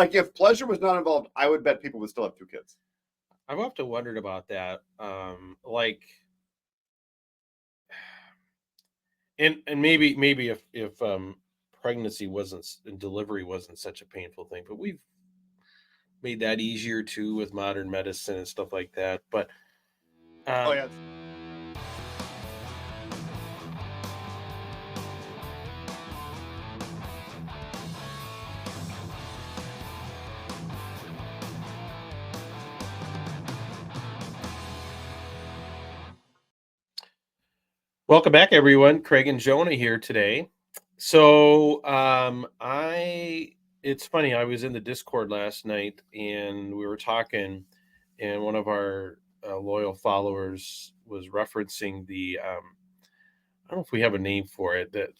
Like if pleasure was not involved, I would bet people would still have 2 kids. I've often wondered about that. And maybe if pregnancy wasn't and delivery wasn't such a painful thing, but we've made that easier too with modern medicine and stuff like that. But Oh yeah. welcome back, everyone. Craig and Jonah here today. So it's funny. I was in the Discord last night and we were talking, and one of our loyal followers was referencing the I don't know if we have a name for it. That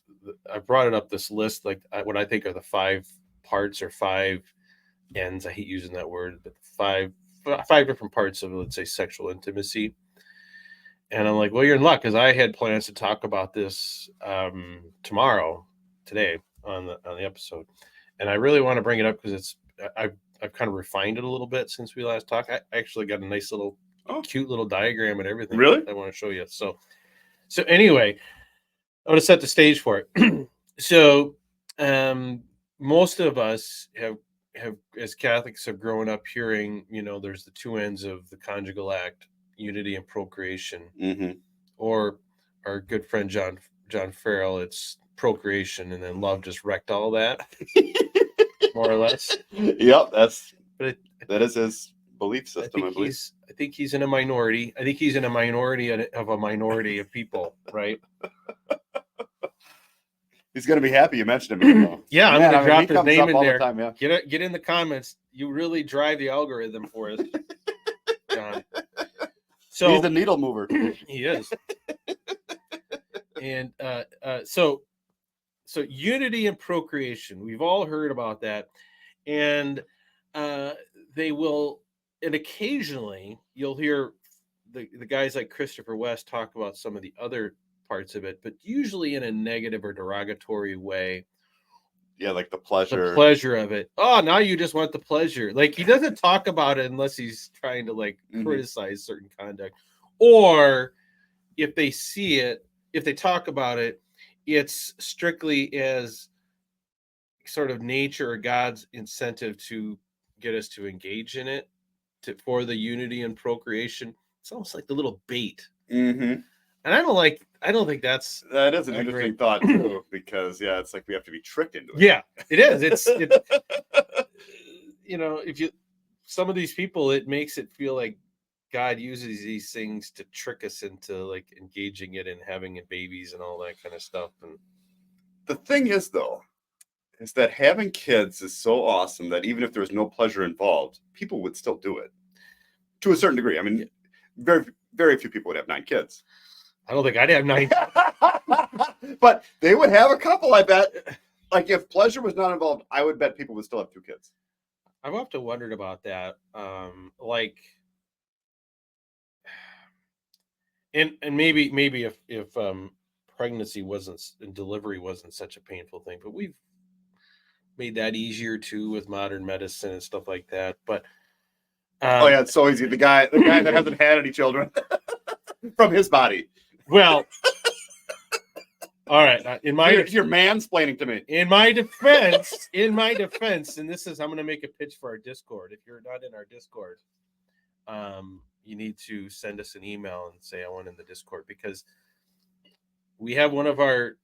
I brought it up this list, like what I think are the 5 parts or 5 ends. I hate using that word, but 5 different parts of, let's say, sexual intimacy. And I'm like, well, you're in luck, because I had plans to talk about this today on the episode, and I really want to bring it up because I've kind of refined it a little bit since we last talked. I actually got a nice little, cute little diagram and everything. Really? I want to show you. So anyway, I want to set the stage for it. So most of us have as Catholics have grown up hearing, there's the 2 ends of the conjugal act: unity and procreation. Mm-hmm. Or our good friend John Farrell, it's procreation, and then love just wrecked all that, more or less. Yep, that is his belief system. I think he's in a minority. I think he's in a minority of a minority of people, right? He's going to be happy you mentioned him. Yeah, I'm going to drop his name in there. The time, yeah. Get in the comments. You really drive the algorithm for us, John. So he's the needle mover. He is. And so unity and procreation, we've all heard about that, and they will, and occasionally you'll hear the guys like Christopher West talk about some of the other parts of it, but usually in a negative or derogatory way. Yeah, like the pleasure of it. Oh, now you just want the pleasure. Like, he doesn't talk about it unless he's trying to criticize certain conduct, or if they see it, if they talk about it, it's strictly as sort of nature or God's incentive to get us to engage in it, for the unity and procreation. It's almost like the little bait. Mm-hmm. And I don't think that is an interesting thought too, because it's like we have to be tricked into it. Yeah, it is. It's if some of these people, it makes it feel like God uses these things to trick us into engaging it and having babies and all that kind of stuff. And the thing is, though, is that having kids is so awesome that even if there was no pleasure involved, people would still do it to a certain degree. I mean, very, very few people would have 9 kids. I don't think I'd have 9. But they would have a couple, I bet. Like, if pleasure was not involved, I would bet people would still have 2 kids. I've often wondered about that. And maybe if pregnancy wasn't and delivery wasn't such a painful thing, but we've made that easier too with modern medicine and stuff like that. But it's so easy. The guy that hasn't had any children from his body. Well, all right. You're mansplaining to me. In my defense, and this is, I'm going to make a pitch for our Discord. If you're not in our Discord, you need to send us an email and say, I want in the Discord, because we have one of our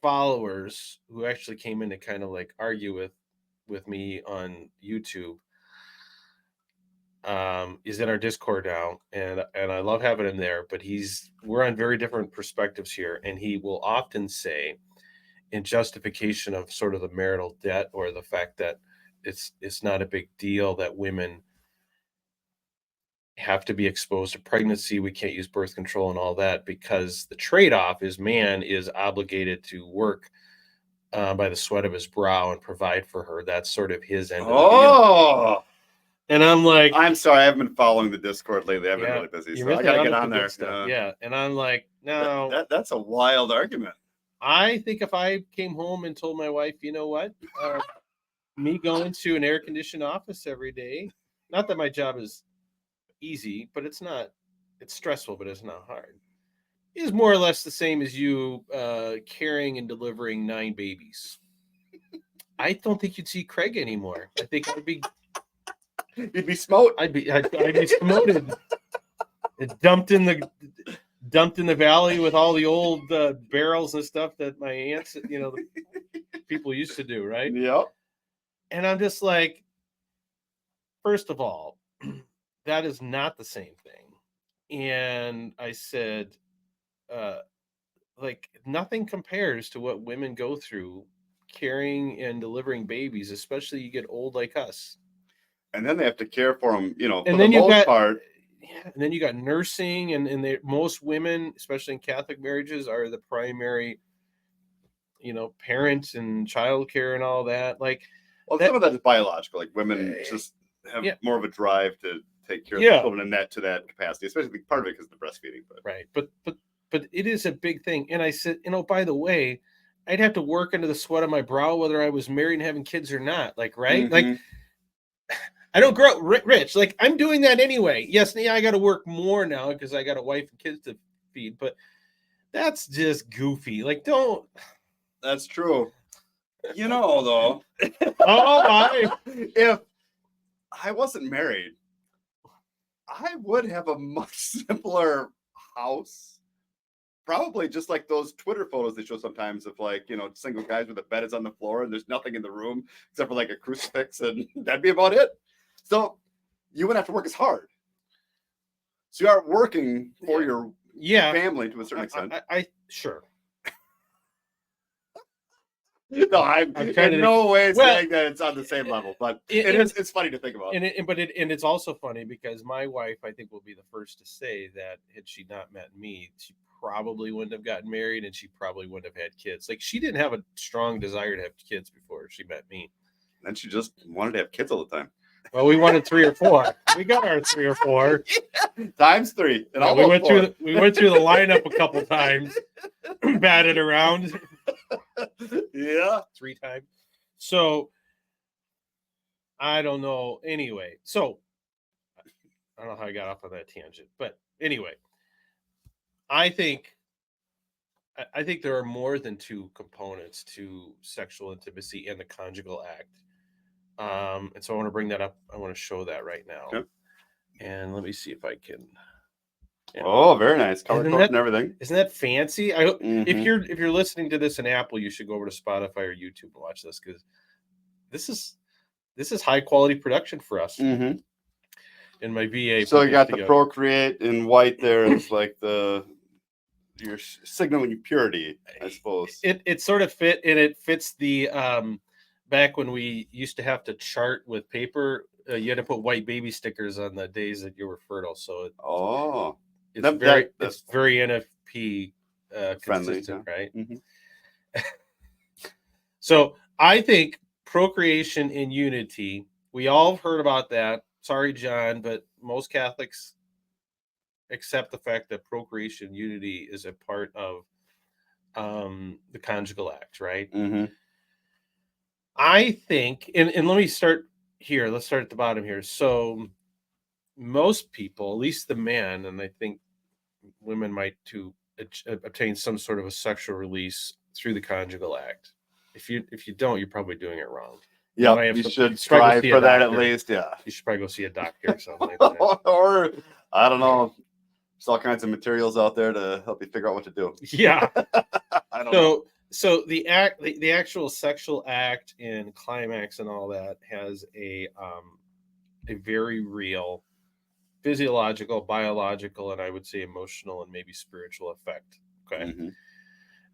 followers who actually came in to kind of argue with me on YouTube. Is in our Discord now, and I love having him there, but we're on very different perspectives here, and he will often say, in justification of sort of the marital debt, or the fact that it's not a big deal that women have to be exposed to pregnancy, we can't use birth control and all that, because the trade-off is man is obligated to work by the sweat of his brow and provide for her. That's sort of his end of the deal. And I'm like, I'm sorry, I haven't been following the Discord lately. I've been really busy, so I gotta get on there. Yeah, and I'm like, no, that's a wild argument. I think if I came home and told my wife, you know what, me going to an air-conditioned office every day. Not that my job is easy, but it's not. It's stressful, but it's not hard. Is more or less the same as you carrying and delivering 9 babies. I don't think you'd see Craig anymore. I think You'd be smote. I'd be promoted. It dumped in the valley with all the old barrels and stuff that my aunts, the people used to do, right? Yep. And I'm just like, first of all, that is not the same thing. And I said, like, nothing compares to what women go through carrying and delivering babies, especially you get old like us. And then they have to care for them, for And the then most part. Yeah, and then you got nursing, and most women, especially in Catholic marriages, are the primary, parents and childcare and all that. Like, Well, some of that is biological. Like women just have more of a drive to take care of the children to that capacity, especially part of it because of the breastfeeding. But right, but it is a big thing. And I said, by the way, I'd have to work under the sweat of my brow whether I was married and having kids or not. Like, right, like. I don't grow up rich. Like, I'm doing that anyway. Yes, I got to work more now because I got a wife and kids to feed, but that's just goofy. Like, don't. That's true. Though. If I wasn't married, I would have a much simpler house. Probably just like those Twitter photos they show sometimes of single guys with the bed is on the floor and there's nothing in the room except for like a crucifix, and that'd be about it. So you wouldn't have to work as hard. So you are working for your family to a certain extent. I sure. No, I'm in no way saying that it's on the same level, but it's funny to think about. And it's also funny because my wife, I think, will be the first to say that had she not met me, she probably wouldn't have gotten married and she probably wouldn't have had kids. Like, she didn't have a strong desire to have kids before she met me. And she just wanted to have kids all the time. Well, we wanted 3 or 4. We got our 3 or 4 times 3. And we went through the lineup a couple times, batted around. Yeah, 3 times. So I don't know. Anyway, so I don't know how I got off on that tangent, but anyway, I think there are more than 2 components to sexual intimacy and the conjugal act. And so I want to bring that up. I want to show that right now. Okay. And let me see if I can. Oh, very nice. Color code and everything. Isn't that fancy? I hope if you're listening to this in Apple, you should go over to Spotify or YouTube and watch this, because this is high quality production for us. Mm-hmm. In my VA. So you got the Procreate in white there. It's like you're signaling purity, I suppose. It sort of fits the back when we used to have to chart with paper. You had to put white baby stickers on the days that you were fertile. So it's very NFP friendly, consistent, right? Mm-hmm. So I think Procreation and Unity. We all have heard about that. Sorry, John, but most Catholics accept the fact that procreation and unity is a part of the conjugal act, right? Mm-hmm. I think, and let me start here. Let's start at the bottom here. So most people, at least the men, and I think women might too, obtain some sort of a sexual release through the conjugal act. If you don't, you're probably doing it wrong. Yeah, you should strive for that at least. Yeah, you should probably go see a doctor or something like that. Or I don't know. There's all kinds of materials out there to help you figure out what to do. Yeah. I don't know. So the actual sexual act and climax and all that has a very real physiological, biological, and I would say emotional and maybe spiritual effect. Okay. Mm-hmm.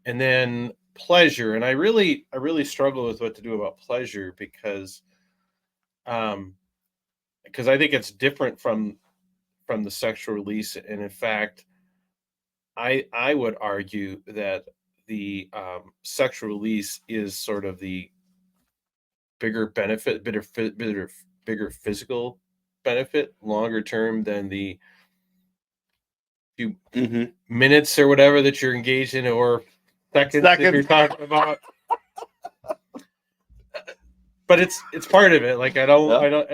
And then pleasure, and I really struggle with what to do about pleasure because I think it's different from the sexual release, and in fact, I would argue that the sexual release is sort of the bigger benefit, bigger physical benefit, longer term than the few minutes or whatever that you're engaged in, or seconds that you're talking about. but it's part of it. Like I don't.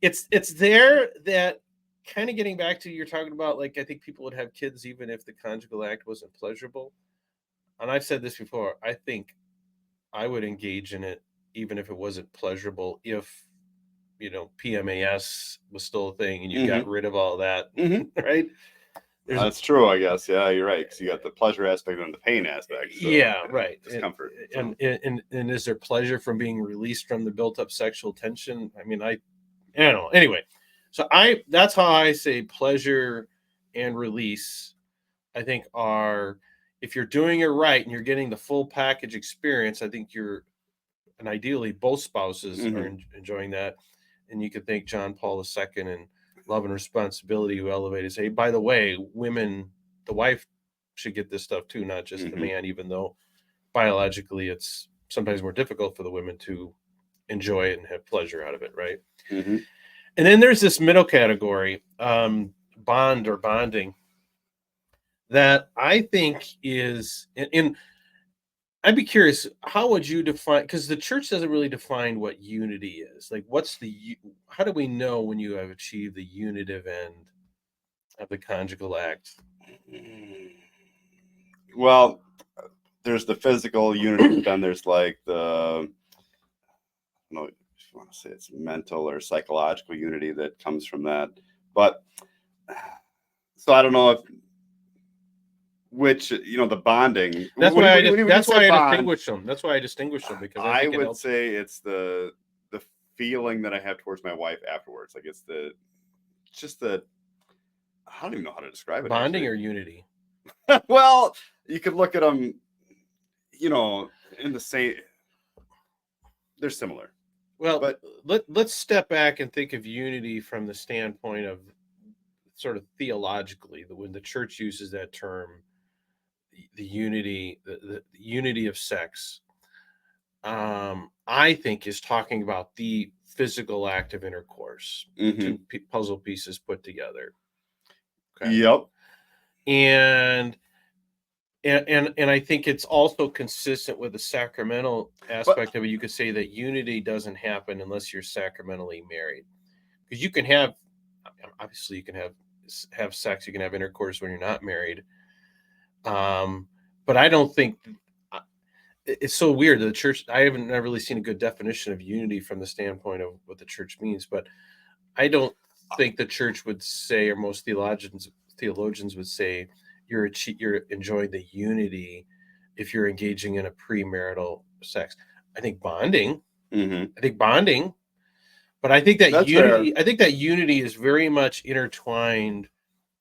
It's there that kind of getting back to you're talking about. Like I think people would have kids even if the conjugal act wasn't pleasurable. And I've said this before. I think I would engage in it even if it wasn't pleasurable. If PMAS was still a thing and you got rid of all that, right? That's true, I guess. Yeah, you're right. Because you got the pleasure aspect and the pain aspect. So, right. Discomfort. And is there pleasure from being released from the built-up sexual tension? I mean, I don't know. Anyway, so that's how I say pleasure and release. I think are if you're doing it right and you're getting the full package experience, I think and ideally both spouses are enjoying that. And you could thank John Paul II and Love and Responsibility who elevated say, by the way, women, the wife should get this stuff too, not just the man, even though biologically it's sometimes more difficult for the women to enjoy it and have pleasure out of it, right? And then there's this middle category, bond or bonding, that I think is, and I'd be curious, how would you define, because the church doesn't really define what unity is. Like, how do we know when you have achieved the unitive end of the conjugal act? Well, there's the physical unity, but then there's like I don't know if you want to say it's mental or psychological unity that comes from that. But so I don't know the bonding. That's why I distinguish them. That's why I distinguish them, because I would say it's the feeling that I have towards my wife afterwards. Like it's just the I don't even know how to describe it. Bonding or unity? Well, you could look at them, in the same. They're similar. Well, but let's step back and think of unity from the standpoint of sort of theologically, when the church uses that term, the unity of sex, I think is talking about the physical act of intercourse, two puzzle pieces put together. Okay. Yep. And I think it's also consistent with the sacramental aspect of it. You could say that unity doesn't happen unless you're sacramentally married, because you can have sex, you can have intercourse when you're not married. But I don't think it's so weird. The church, I haven't never really seen a good definition of unity from the standpoint of what the church means, but I don't think the church would say, or most theologians would say, you're enjoying the unity if you're engaging in a premarital sex. I think bonding. But I think that That's unity. fair. I think that unity is very much intertwined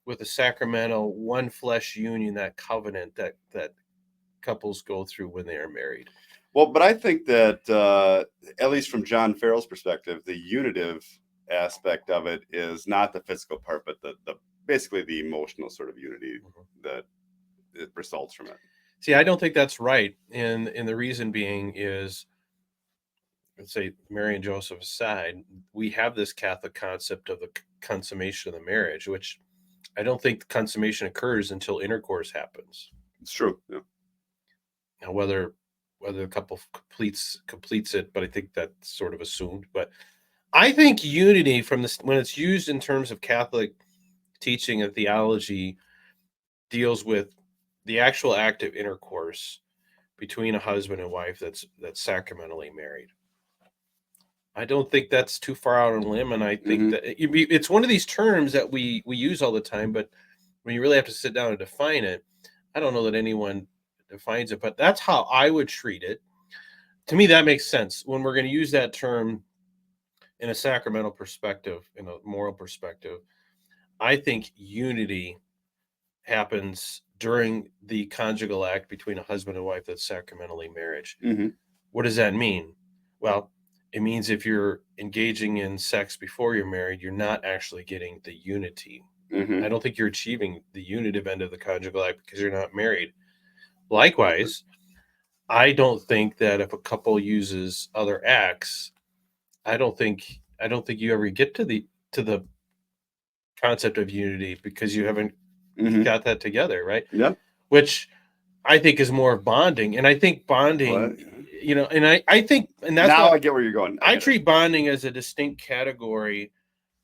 with the sacramental one flesh union, that covenant that couples go through when they are married. Well, but I think that at least from John Farrell's perspective, the unitive aspect of it is not the physical part, but the basically the emotional sort of unity that it results from it. See, I don't think that's right, and the reason being is, let's say Mary and Joseph aside, we have this Catholic concept of the consummation of the marriage, which I don't think the consummation occurs until intercourse happens. It's true. Yeah. Now, whether the couple completes it, but I think that's sort of assumed. But I think unity when it's used in terms of Catholic teaching and theology, deals with the actual act of intercourse between a husband and wife that's sacramentally married. I don't think that's too far out on a limb, and I think that it's one of these terms that we use all the time, but when you really have to sit down and define it, I don't know that anyone defines it, but that's how I would treat it. To me, that makes sense. When we're going to use that term in a sacramental perspective, in a moral perspective, I think unity happens during the conjugal act between a husband and wife that's sacramentally marriage. What does that mean? Well, it means if you're engaging in sex before you're married, you're not actually getting the unity. I don't think you're achieving the unitive end of the conjugal act because you're not married. Likewise, I don't think that if a couple uses other acts, I don't think you ever get to the concept of unity because you haven't got that together, right? Yeah. Which I think is more bonding, and I think bonding you know, and I think, and that's now why I get where you're going. I get it. treat bonding as a distinct category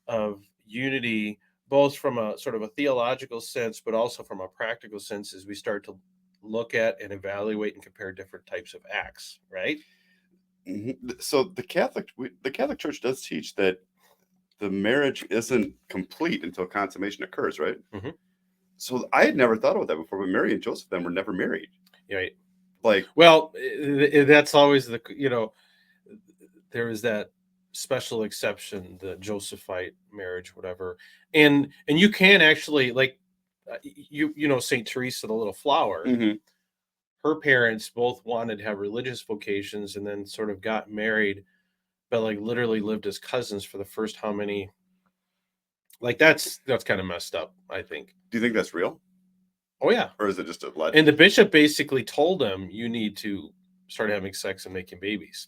of unity, both from a sort of a theological sense, but also from a practical sense, as we start to look at and evaluate and compare different types of acts, right? So the Catholic Church does teach that the marriage isn't complete until consummation occurs, right? Mhm. So I had never thought about that before, but Mary and Joseph then were never married. Right. Like, Well, that's always the, you know, there is that special exception, the Josephite marriage, whatever, and you can actually like, you know, Saint Teresa, the Little Flower. mhm. Her parents both wanted to have religious vocations, and then sort of got married, but like literally lived as cousins for the first how many? Like that's kind of messed up, I think. Do you think that's real, Oh yeah, or is it just a legend? and the bishop basically told them, you need to start having sex and making babies.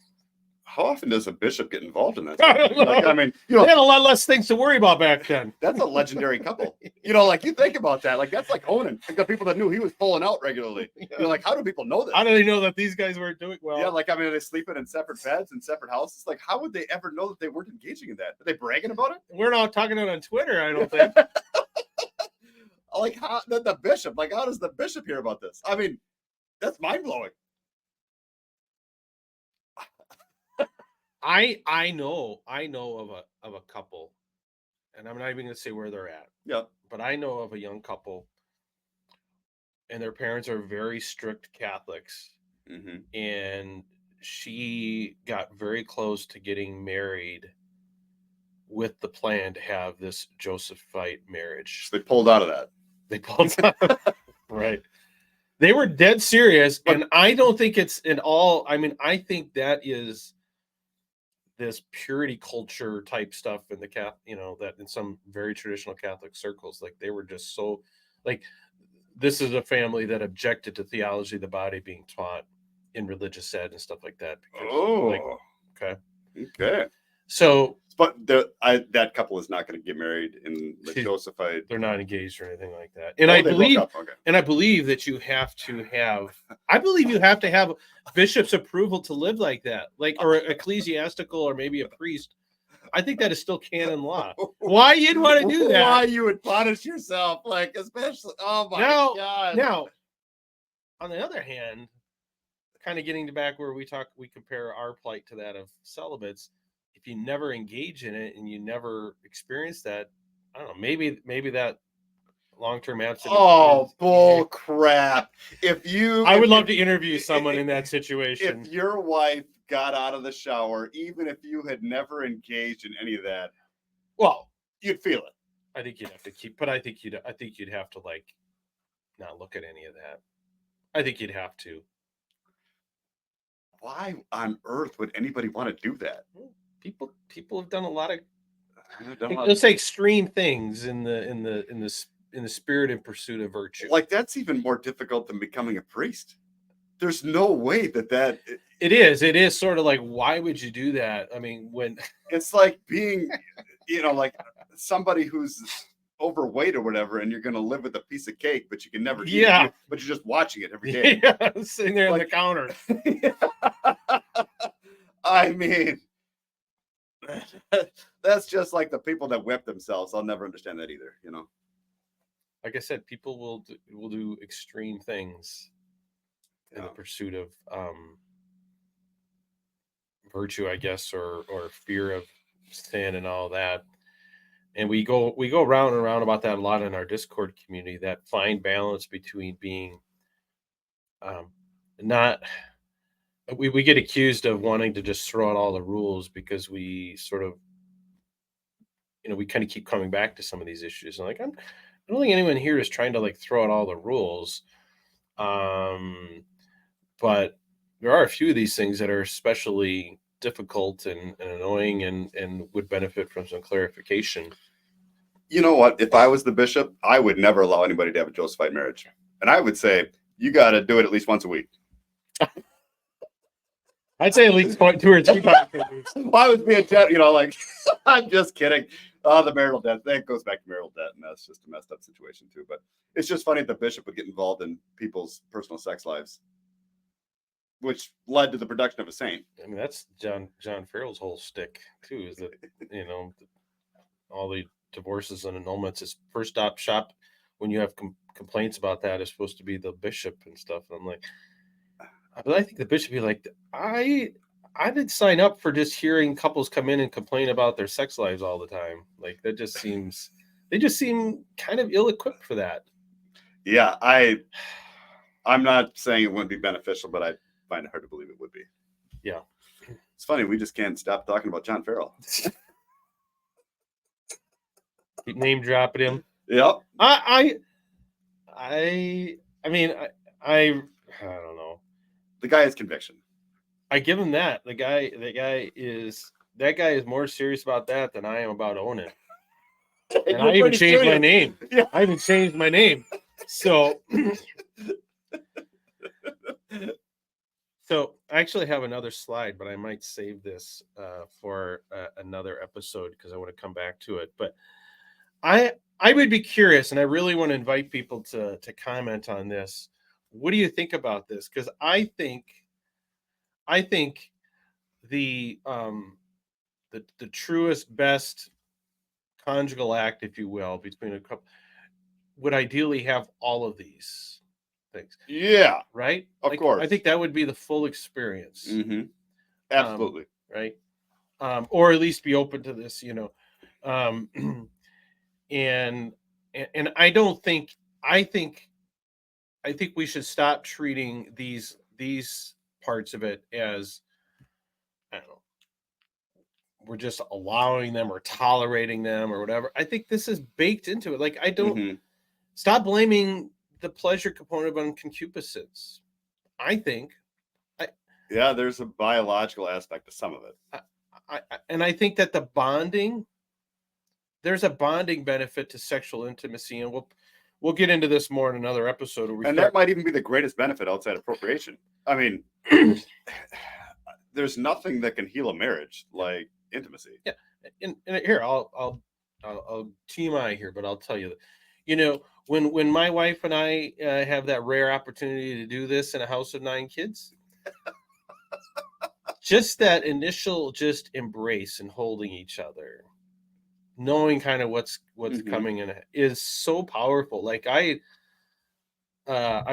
How often does a bishop get involved in that? I don't know. Like, I mean, They had a lot less things to worry about back then. that's a legendary couple. Like you think about that, like that's like Onan. Like the people that knew he was pulling out regularly. You're like, how do people know this? How do they know that these guys weren't doing well? Yeah, like I mean, are they sleeping in separate beds and separate houses? Like, how would they ever know that they weren't engaging in that? Are they bragging about it? We're not talking about it on Twitter, I don't think. Like, how the bishop? Like, how does the bishop hear about this? I mean, that's mind blowing. I know of a couple, and I'm not even going to say where they're at, Yeah. but I know of a young couple, and their parents are very strict Catholics, Mm-hmm. and she got very close to getting married with the plan to have this Josephite marriage. So they pulled out of that. They pulled right. They were dead serious, and I don't think it's in all. I mean, I think that is this purity culture type stuff in the that in some very traditional Catholic circles, like they were just so, like, this is a family that objected to theology of the body being taught in religious ed and stuff like that. Like, okay. Okay. So, but that couple is not going to get married in the Josephite. They're not engaged or anything like that. And I believe that you have to have. I believe you have to have bishop's approval to live like that, like, or ecclesiastical, or maybe a priest. I think that is still canon law. Why you'd want to do that? Why you would punish yourself, like, especially? Oh my God! Now, on the other hand, kind of getting back where we compare our plight to that of celibates. If you never engage in it and you never experience that, I don't know, maybe that long-term abstinence. Oh, bull crap. I would love to interview someone in that situation. If your wife got out of the shower, even if you had never engaged in any of that, well, you'd feel it. I think you'd have to keep, but I think you'd have to, like, not look at any of that. I think you'd have to. Why on earth would anybody want to do that? People have done a lot of, let's say, extreme things in the spirit and pursuit of virtue. Like, that's even more difficult than becoming a priest. There's no way that it is sort of like, why would you do that? I mean, when it's like being, like somebody who's overweight or whatever, and you're going to live with a piece of cake, but you can never eat it, but you're just watching it every day. Yeah, sitting there on the counter. I mean, that's just like the people that whip themselves. I'll never understand that either. Like I said, people will do extreme things in the pursuit of virtue, I guess, or fear of sin and all that. And we go round and round about that a lot in our Discord community. That fine balance between being not. We get accused of wanting to just throw out all the rules because we sort of, we kind of keep coming back to some of these issues. And like, I don't think anyone here is trying to, like, throw out all the rules. But there are a few of these things that are especially difficult and annoying and would benefit from some clarification. You know what? If I was the bishop, I would never allow anybody to have a Josephite marriage. And I would say, you got to do it at least once a week. I'd say at least 2 or 3 times a week. Why was being, like, I'm just kidding. The marital debt, that goes back to marital debt, and that's just a messed up situation too. But it's just funny that the bishop would get involved in people's personal sex lives. which led to the production of a saint. I mean, that's John Farrell's whole stick too. Is that all the divorces and annulments is first stop shop when you have complaints about that is supposed to be the bishop and stuff. And I'm like, but I think the bishop would be like, I didn't sign up for just hearing couples come in and complain about their sex lives all the time. Like that just seems they just seem kind of ill-equipped for that. Yeah, I'm not saying it wouldn't be beneficial, but I find it hard to believe it would be. Yeah. It's funny, we just can't stop talking about John Farrell. Keep name dropping him. Yep. I mean, I don't know. The guy has conviction. I give him that. The guy is more serious about that than I am about owning. And I even changed my name. Yeah. I even changed my name. So I actually have another slide, but I might save this for another episode because I want to come back to it. But I would be curious, and I really want to invite people to comment on this. What do you think about this? Because I think the truest, best conjugal act, if you will, between a couple would ideally have all of these things. Yeah. Right? Of course. I think that would be the full experience. Mm-hmm. Absolutely. Right? Or at least be open to this, and I don't think I think we should stop treating these parts of it as I don't know, we're just allowing them or tolerating them or whatever. I think this is baked into it. Like I don't stop blaming the pleasure component on concupiscence. I think there's a biological aspect to some of it. I think that there's a bonding benefit to sexual intimacy, and we'll get into this more in another episode. That might even be the greatest benefit outside of procreation. I mean, there's nothing that can heal a marriage like intimacy. Yeah, and here I'll TMI here, but I'll tell you that, when my wife and I have that rare opportunity to do this in a house of 9 kids. Just that initial embrace and holding each other, knowing kind of what's coming in is so powerful. Like I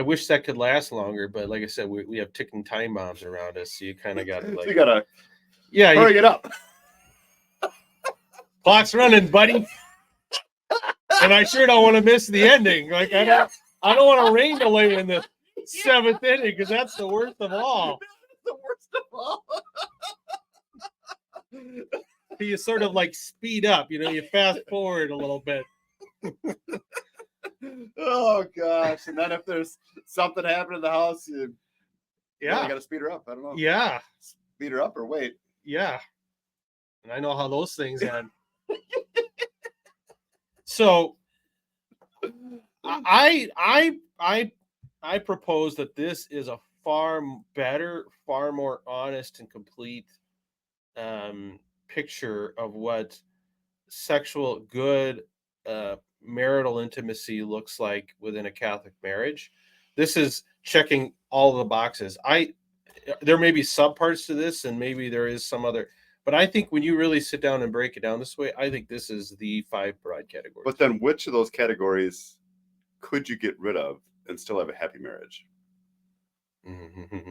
wish that could last longer, but like I said, we have ticking time bombs around us, so you kind of got to you gotta hurry it up. Clock's running, buddy. And I sure don't want to miss the ending. Like I don't want a rain delay in the 7th inning because that's the worst of all. The worst of all. You sort of like speed up, you fast forward a little bit. Oh gosh! And then if there's something happening in the house, you got to speed her up. I don't know. Yeah, speed her up or wait. Yeah, and I know how those things end. So, I propose that this is a far better, far more honest and complete picture of what sexual good marital intimacy looks like within a Catholic marriage. This is checking all the boxes. There may be subparts to this, and maybe there is some other, but I think when you really sit down and break it down this way, I think this is the 5 broad categories. But then which of those categories could you get rid of and still have a happy marriage? Mm-hmm.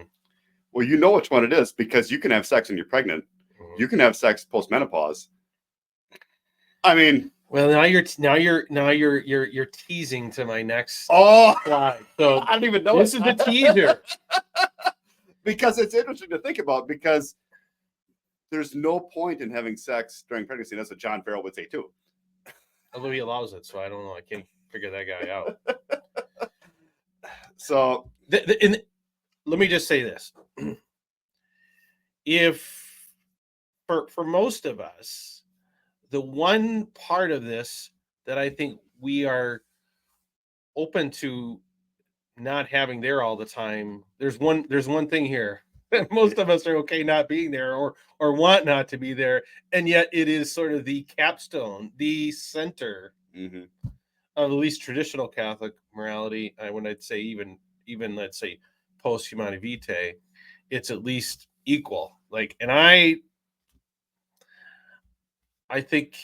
Well, you know which one it is because you can have sex when you're pregnant. Mm-hmm. You can have sex post-menopause. I mean, well, now you're teasing to my next slide. So I don't even know. This is the teaser. Because it's interesting to think about because there's no point in having sex during pregnancy. That's what John Farrell would say too. Although he allows it, so I don't know. I can't figure that guy out. So, let me just say this: if for most of us, the one part of this that I think we are open to not having there all the time, there's one thing here. Most of us are okay not being there or want not to be there, and yet it is sort of the capstone, the center of at least traditional Catholic morality. When I'd say even let's say post Humanae Vitae, it's at least equal. Like, and I think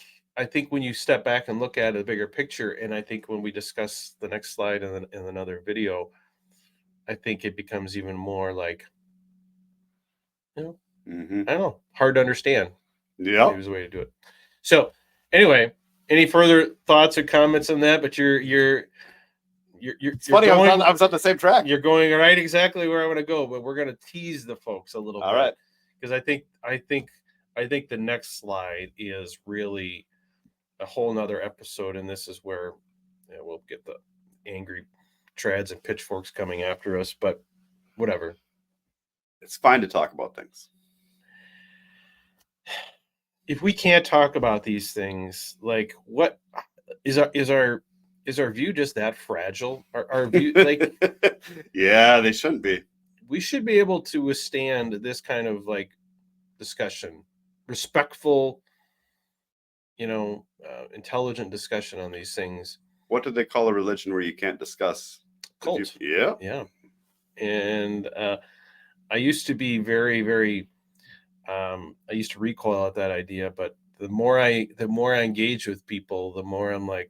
when you step back and look at a bigger picture, and I think when we discuss the next slide in another video, I think it becomes even more like, you know, Mm-hmm. I don't know, hard to understand. Yep. Maybe is the way to do it. So anyway, any further thoughts or comments on that? But you're It's funny. I was on the same track. You're going right exactly where I want to go, but we're going to tease the folks a little All bit, right. because I think the next slide is really a whole nother episode, and this is where we'll get the angry trads and pitchforks coming after us, but whatever. It's fine to talk about things. If we can't talk about these things, like, what is our view just that fragile? Our view, like, yeah, they shouldn't be. we should be able to withstand this kind of like discussion, respectful, intelligent discussion on these things. What do they call a religion where you can't discuss? Cult. Yeah. Yeah. And I used to be very, very. I used to recoil at that idea, but the more I engage with people, the more I'm like,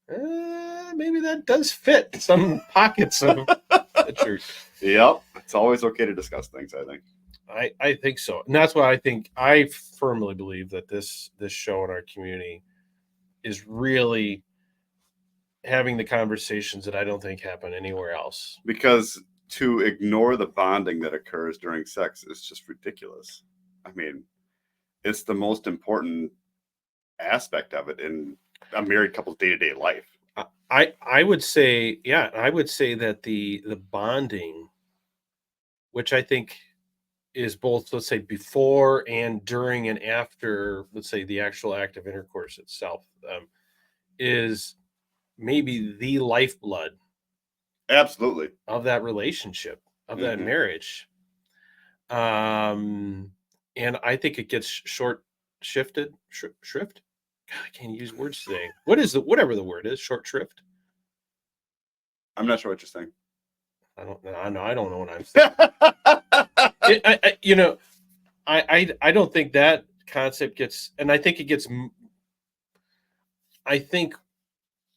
maybe that does fit some pockets of the church. Yep. It's always okay to discuss things, I think. I think so. And that's why I firmly believe that this show in our community is really having the conversations that I don't think happen anywhere else. Because to ignore the bonding that occurs during sex is just ridiculous. I mean, it's the most important aspect of it in a married couple's day-to-day life. I would say, yeah, I would say that the bonding, which I think is both, let's say, before and during and after, let's say, the actual act of intercourse itself, is maybe the lifeblood Absolutely. of that relationship, of that marriage. And I think it gets shrift. God, I can't use words today. Whatever the word is, short shrift. I'm not sure what you're saying. I don't know. I don't know what I'm saying. I don't think that concept gets, and I think it gets. I think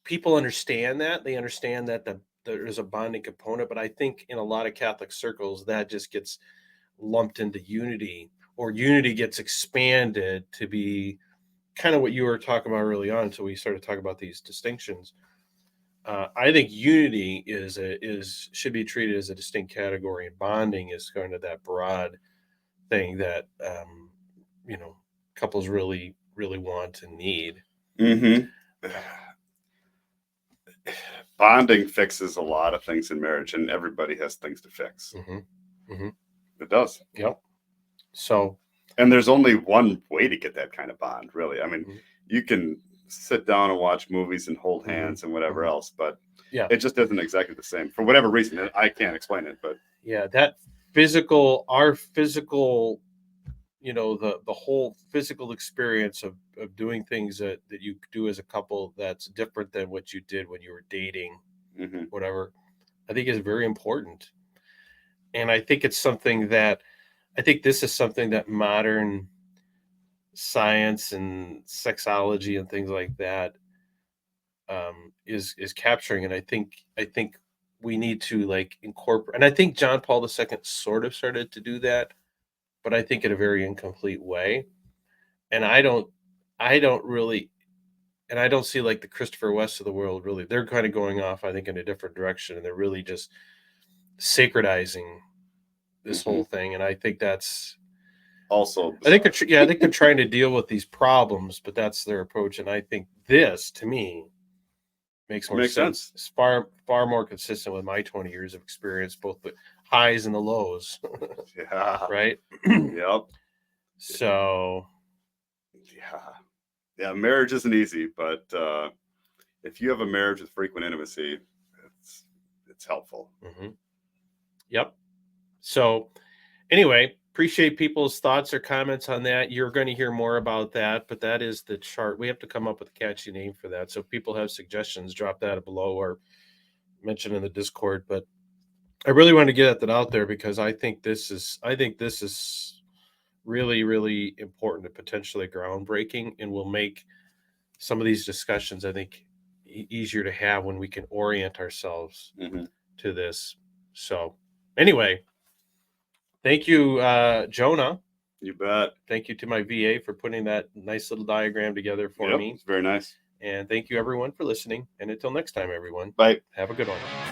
people understand that. They understand that there's a bonding component, but I think in a lot of Catholic circles that just gets lumped into unity, or unity gets expanded to be kind of what you were talking about early on until we started talking about these distinctions. I think unity should be treated as a distinct category, and bonding is kind of that broad thing that couples really, really want and need. Bonding fixes a lot of things in marriage, and everybody has things to fix. It does. Yep. So, and there's only one way to get that kind of bond, really. I mean, you can sit down and watch movies and hold hands and whatever else, but it just isn't exactly the same for whatever reason. I can't explain it, but yeah, our physical, the whole physical experience of doing things that you do as a couple that's different than what you did when you were dating, whatever, I think is very important. And I think this is something that modern science and sexology and things like that is capturing. And I think we need to like incorporate, and I think John Paul II sort of started to do that, but I think in a very incomplete way. And I don't really, and I don't see like the Christopher West of the world, really. They're kind of going off, I think, in a different direction, and they're really just sacredizing this whole thing. And I think that's also, I think they're trying to deal with these problems, but that's their approach. And I think this, to me, makes more sense. It's far more consistent with my 20 years of experience, both the highs and the lows. Yeah. Right. Yep. So. Yeah. Marriage isn't easy, but if you have a marriage with frequent intimacy, it's helpful. Yep. So, anyway, appreciate people's thoughts or comments on that. You're going to hear more about that, but that is the chart. We have to come up with a catchy name for that. So if people have suggestions, drop that below or mention in the Discord. But I really want to get that out there because I think this is really, really important and potentially groundbreaking, and will make some of these discussions, I think, easier to have when we can orient ourselves to this. So anyway, thank you, Jonah. You bet. Thank you to my VA for putting that nice little diagram together for me. It's very nice. And thank you, everyone, for listening. And until next time, everyone. Bye. Have a good one.